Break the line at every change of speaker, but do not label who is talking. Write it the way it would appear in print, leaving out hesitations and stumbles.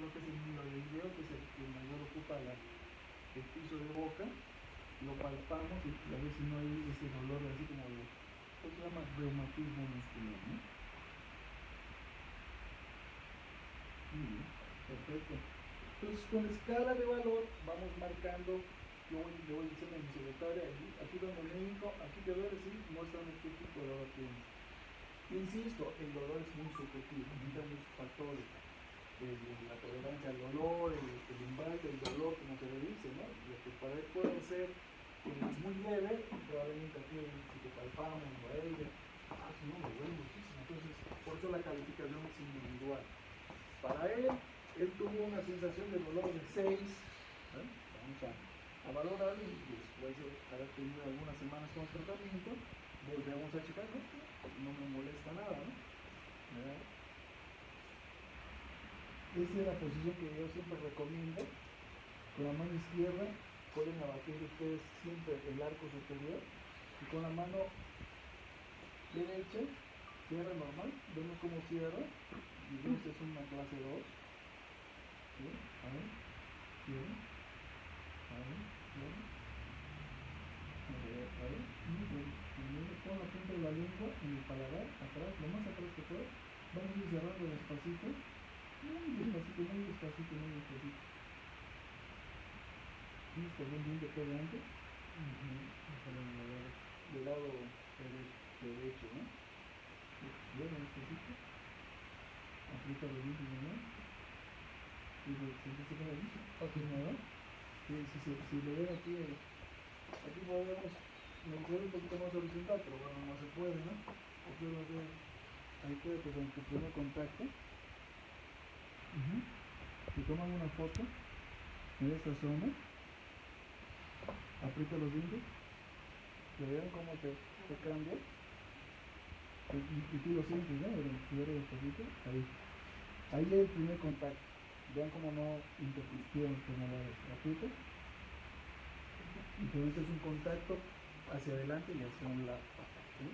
lo que es el hilo del video, que es el que mayor ocupa el piso de boca, lo palpamos y a ver si no hay ese dolor así como de, ¿cómo se llama? Reumatismo muscular, ¿no? Muy bien, perfecto. Entonces con escala de valor vamos marcando, le voy diciendo a mi secretaria, aquí donde el médico, aquí te duele, sí, muéstrame qué tipo de dolor tienes. Insisto, el dolor es muy subjetivo, necesita muchos factores, desde la tolerancia al dolor, el umbral del dolor, como se le dice, ¿no? Lo que para él puede ser muy leve, probablemente aquí si te palpamos o a ella, si no, me duele muchísimo. Entonces, por eso la calificación es individual. Para él tuvo una sensación de dolor de 6, ¿eh? Vamos a valorarlo y después de haber tenido algunas semanas con tratamiento, volvemos a checar, no me molesta nada, ¿no? Esa es la posición que yo siempre recomiendo. Con la mano izquierda pueden abatir ustedes siempre el arco superior y con la mano derecha cierra normal. Vemos cómo cierra. Y esta es una clase 2. ¿Sí? A ver, cierra. A ver, cierra. A ver. Primero pon la punta de la lengua en el paladar, atrás, lo más atrás que pueda. Vamos a ir cerrando despacito. Muy despacito, muy despacito, muy despacito. ¿Tienes algún diente por delante? Del lado derecho, ¿no? Bueno, despacito. Aprieta los dientes, ¿no? Y se empieza a ahí. Ok, ¿no? Si lo ven aquí podemos negociar un poquito más horizontal, pero bueno, no se puede, ¿no? Ustedes lo ven. Ahí queda pues en tu primer contacto. Si toman una foto en esta zona, aprieta los dientes, que vean cómo te cambia. Y tú lo sientes, ¿no? Primero despacito, ahí es el primer contacto. Vean cómo no interfieren los premolares. Aprieta. Entonces es un contacto hacia adelante y hacia un lado. ¿Sí?